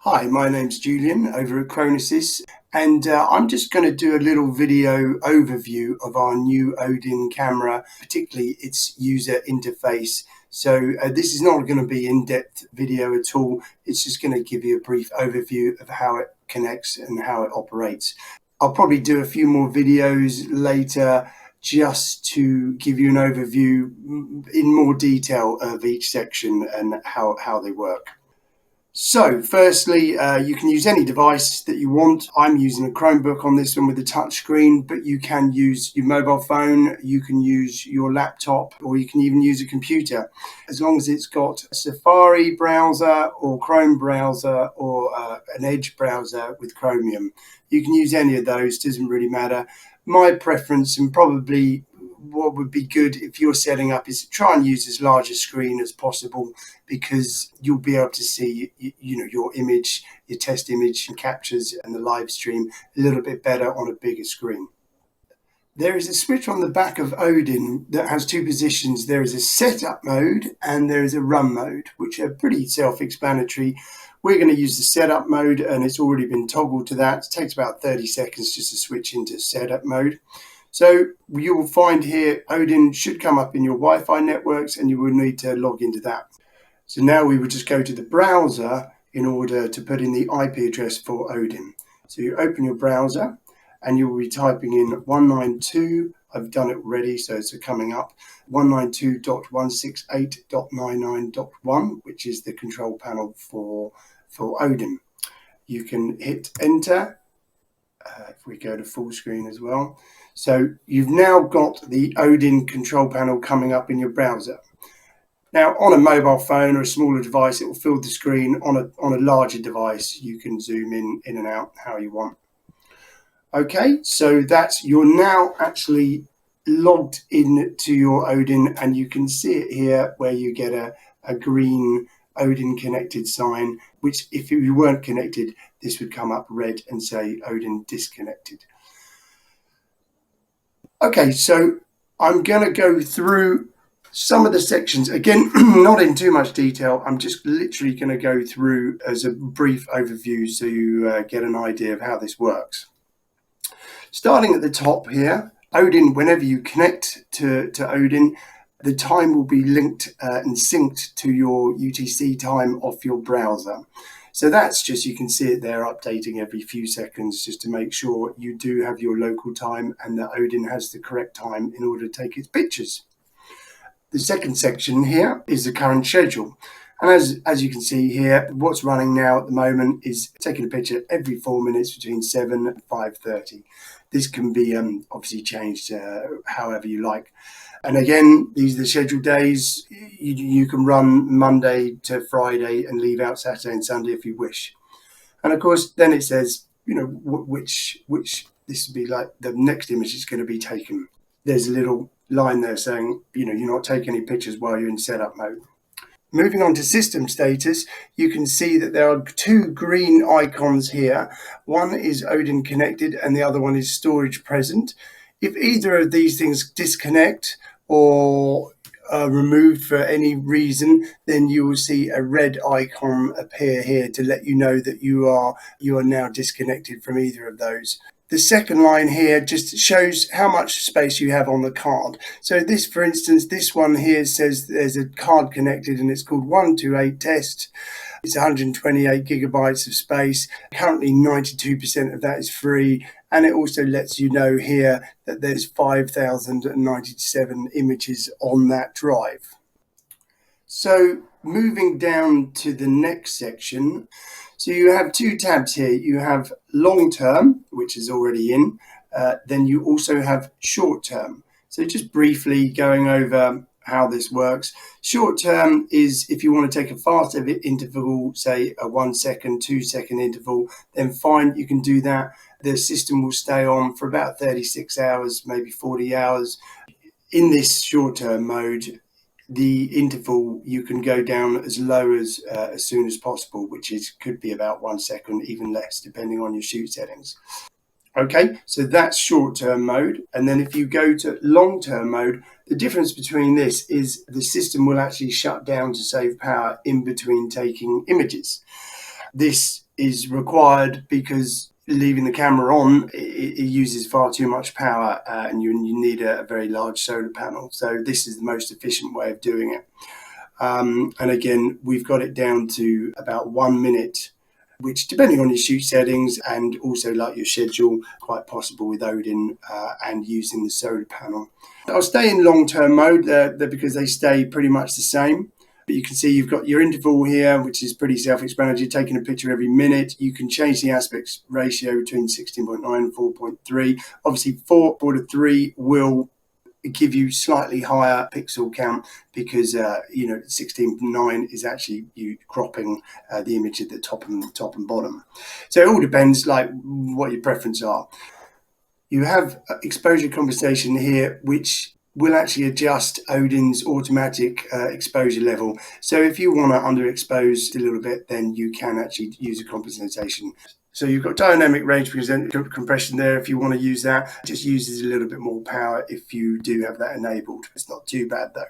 Hi, my name's Julian over at Chronosys, and I'm just going to do a little video overview of our new Odin camera, particularly its user interface. So this is not going to be in-depth video at all. It's just going to give you a brief overview of how it connects and how it operates. I'll probably do a few more videos later just to give you an overview in more detail of each section and how they work. So firstly, you can use any device that you want. I'm using a Chromebook on this one with a touch screen, but you can use your mobile phone, you can use your laptop, or you can even use a computer. As long as it's got a Safari browser or Chrome browser or an Edge browser with Chromium. You can use any of those, doesn't really matter. My preference, and probably what would be good if you're setting up, is to try and use as large a screen as possible, because you'll be able to see your image, your test image and captures and the live stream a little bit better on a bigger screen. There is a switch on the back of Odin that has two positions. There is a setup mode and there is a run mode, which are pretty self-explanatory. We're going to use the setup mode, and it's already been toggled to that. It takes about 30 seconds just to switch into setup mode. So you will find here Odin should come up in your Wi-Fi networks, and you will need to log into that. So now we would just go to the browser in order to put in the IP address for Odin. So you open your browser and you will be typing in 192. I've done it already, so it's coming up 192.168.99.1, which is the control panel for Odin. You can hit enter. If we go to full screen as well. So you've now got the Odin control panel coming up in your browser. Now, on a mobile phone or a smaller device, it will fill the screen. On a larger device, you can zoom in and out how you want. Okay, so you're now actually logged into your Odin, and you can see it here where you get a green Odin connected sign, which if you weren't connected, this would come up red and say Odin disconnected. Okay, so I'm going to go through some of the sections. Again, not in too much detail. I'm just literally going to go through as a brief overview so you get an idea of how this works. Starting at the top here, Odin, whenever you connect to Odin, the time will be linked and synced to your UTC time off your browser. So that's just, you can see it there updating every few seconds just to make sure you do have your local time and that Odin has the correct time in order to take its pictures. The second section here is the current schedule. And as you can see here, what's running now at the moment is taking a picture every 4 minutes between 7 and 5:30. This can be obviously changed however you like. And again, these are the scheduled days. You can run Monday to Friday and leave out Saturday and Sunday if you wish. And of course, then it says, which this would be like the next image is going to be taken. There's a little line there saying, you're not taking any pictures while you're in setup mode. Moving on to system status, you can see that there are two green icons here. One is Odin connected and the other one is storage present. If either of these things disconnect or are removed for any reason, then you will see a red icon appear here to let you know that you are now disconnected from either of those. The second line here just shows how much space you have on the card. So this, for instance, this one here says there's a card connected and it's called 128 test. It's 128 gigabytes of space. Currently 92% of that is free. And it also lets you know here that there's 5,097 images on that drive. So moving down to the next section. So you have two tabs here. You have long term, which is already in. Then you also have short term. So just briefly going over how this works. Short term is if you want to take a faster interval, say a 1 second, 2 second interval, then fine, you can do that. The system will stay on for about 36 hours, maybe 40 hours. In this short term mode, the interval you can go down as low as soon as possible, which could be about 1 second, even less, depending on your shoot settings. Okay, so that's short-term mode. And then if you go to long-term mode, the difference between this is the system will actually shut down to save power in between taking images. This is required because leaving the camera on, it uses far too much power, and you need a very large solar panel. So this is the most efficient way of doing it. And again, we've got it down to about 1 minute, which, depending on your shoot settings and also like your schedule, quite possible with Odin and using the solar panel. I'll stay in long-term mode because they stay pretty much the same. But you can see you've got your interval here, which is pretty self-explanatory, taking a picture every minute. You can change the aspect ratio between 16.9 and 4.3. Obviously, 4.3 will give you slightly higher pixel count because 16.9 is actually you cropping the image at the top and bottom. So it all depends like what your preference are. You have exposure compensation here, which will actually adjust Odin's automatic exposure level. So if you want to underexpose a little bit, then you can actually use a compensation. So you've got dynamic range compression there. If you want to use that, it just uses a little bit more power if you do have that enabled. It's not too bad though.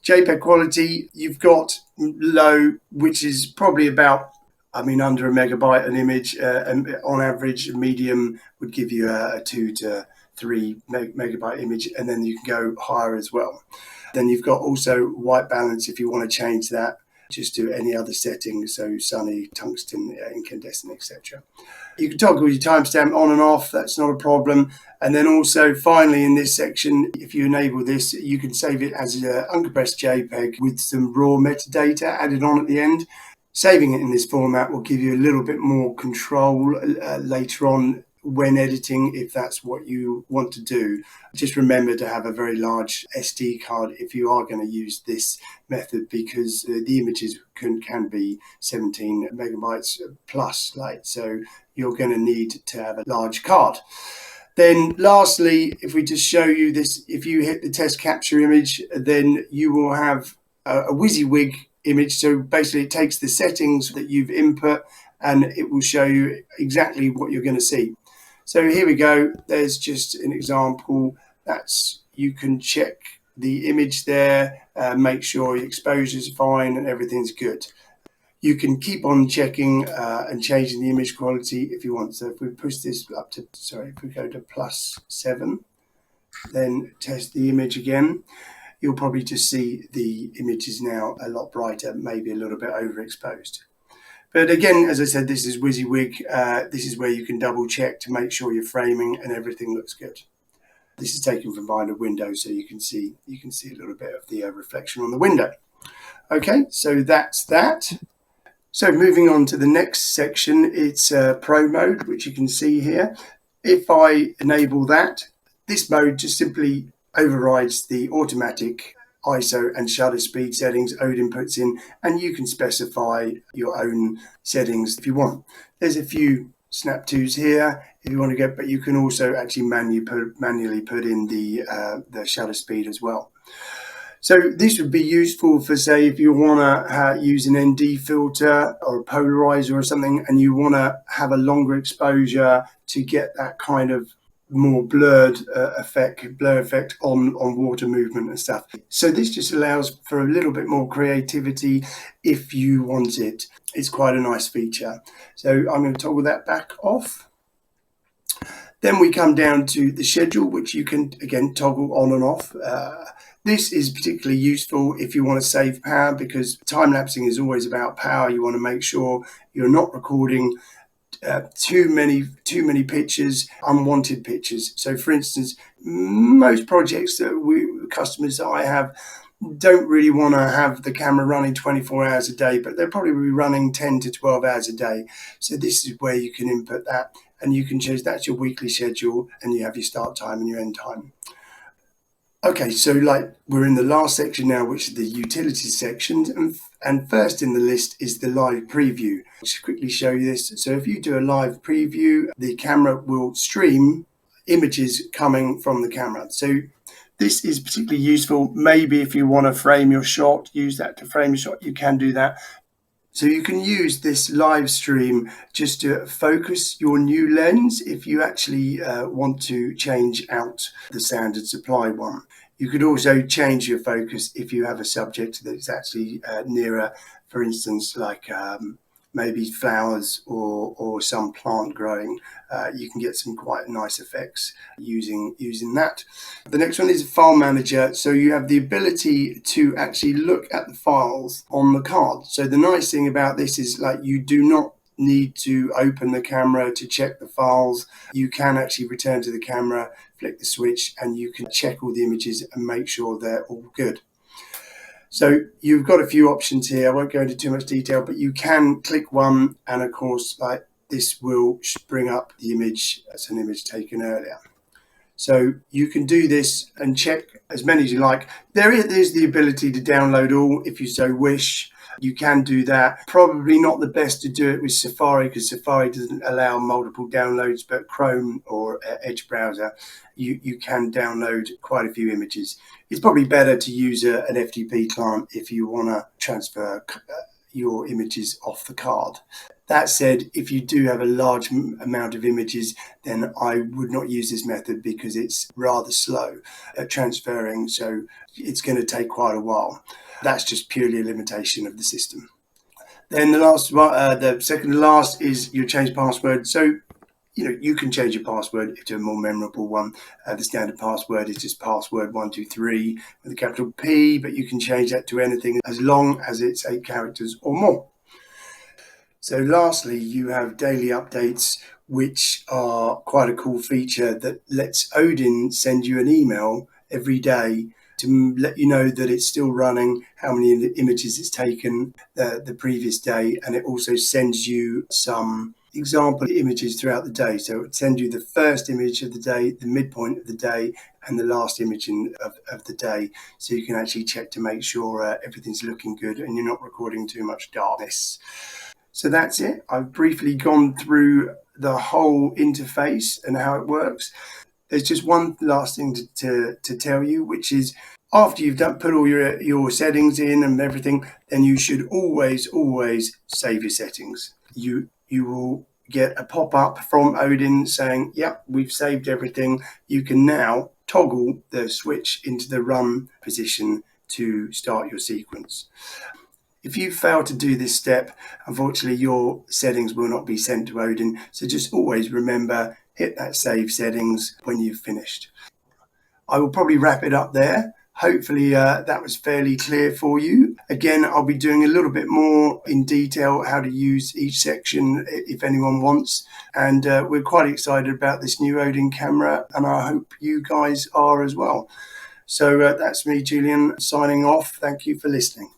JPEG quality, you've got low, which is probably about, under a megabyte an image. And on average, medium would give you a 2 to 3 megabyte image, and then you can go higher as well. Then you've got also white balance if you want to change that. Just do any other settings, so sunny, tungsten, incandescent, etc. You can toggle your timestamp on and off, that's not a problem. And then also finally in this section, if you enable this, you can save it as an uncompressed JPEG with some raw metadata added on at the end. Saving it in this format will give you a little bit more control later on when editing, if that's what you want to do. Just remember to have a very large SD card if you are going to use this method, because the images can be 17 megabytes plus, so you're going to need to have a large card. Then lastly, if we just show you this, if you hit the test capture image, then you will have a WYSIWYG image. So basically it takes the settings that you've input and it will show you exactly what you're going to see. So here we go. There's just an example. You can check the image there, make sure your exposure is fine and everything's good. You can keep on checking and changing the image quality if you want. So if we push this up to, if we go to +7, then test the image again, you'll probably just see the image is now a lot brighter, maybe a little bit overexposed. But again, as I said, this is WYSIWYG. This is where you can double check to make sure your framing and everything looks good. This is taken from behind a window, so you can see a little bit of the reflection on the window. Okay, so that's that. So moving on to the next section, it's Pro mode, which you can see here. If I enable that, this mode just simply overrides the automatic ISO and shutter speed settings Odin puts in, and you can specify your own settings if you want. There's a few snap tos here if you want to get, but you can also actually manually put in the shutter speed as well. So this would be useful for, say, if you want to use an ND filter or a polarizer or something, and you want to have a longer exposure to get that kind of more blurred blur effect on water movement and stuff. So this just allows for a little bit more creativity if you want it. It's quite a nice feature. So I'm going to toggle that back off. Then we come down to the schedule, which you can again toggle on and off. This is particularly useful if you want to save power, because time-lapsing is always about power. You want to make sure you're not recording too many pictures, unwanted pictures. So for instance, most projects customers that I have don't really want to have the camera running 24 hours a day, but they'll probably be running 10 to 12 hours a day. So this is where you can input that, and you can choose that's your weekly schedule, and you have your start time and your end time. Okay, so we're in the last section now, which is the utilities section, and first in the list is the live preview. I'll just quickly show you this. So if you do a live preview, the camera will stream images coming from the camera. So this is particularly useful. Maybe if you want to frame your shot, use that to frame your shot, you can do that. So you can use this live stream just to focus your new lens if you actually want to change out the standard supply one. You could also change your focus if you have a subject that's actually nearer, for instance, like maybe flowers or some plant growing, you can get some quite nice effects using that. The next one is File Manager. So you have the ability to actually look at the files on the card. So the nice thing about this is, like, you do not need to open the camera to check the files. You can actually return to the camera, flick the switch, and you can check all the images and make sure they're all good. So you've got a few options here. I won't go into too much detail, but you can click one, and of course, like, this will bring up the image as an image taken earlier. So you can do this and check as many as you like. There is the ability to download all if you so wish. You can do that. Probably not the best to do it with Safari, because Safari doesn't allow multiple downloads, but Chrome or Edge browser, you can download quite a few images. It's probably better to use an FTP client if you want to transfer your images off the card. That said, if you do have a large amount of images, then I would not use this method because it's rather slow at transferring, so it's going to take quite a while. That's just purely a limitation of the system. Then the last one, the second to last, is your change password. So you can change your password to a more memorable one. The standard password is just password123 with a capital P, but you can change that to anything as long as it's 8 characters or more. So lastly, you have daily updates, which are quite a cool feature that lets Odin send you an email every day to let you know that it's still running, how many images it's taken the previous day, and it also sends you some example images throughout the day. So it would send you the first image of the day, the midpoint of the day, and the last image of the day, so you can actually check to make sure everything's looking good and you're not recording too much darkness. So that's it. I've briefly gone through the whole interface and how it works. There's just one last thing to tell you, which is, after you've put all your settings in and everything, then you should always save your settings. You will get a pop-up from Odin saying, yep, we've saved everything. You can now toggle the switch into the run position to start your sequence. If you fail to do this step, unfortunately your settings will not be sent to Odin, so just always remember, hit that save settings when you've finished. I will probably wrap it up there. Hopefully that was fairly clear for you. Again, I'll be doing a little bit more in detail how to use each section if anyone wants, and we're quite excited about this new Odin camera, and I hope you guys are as well. So that's me, Julian, signing off. Thank you for listening.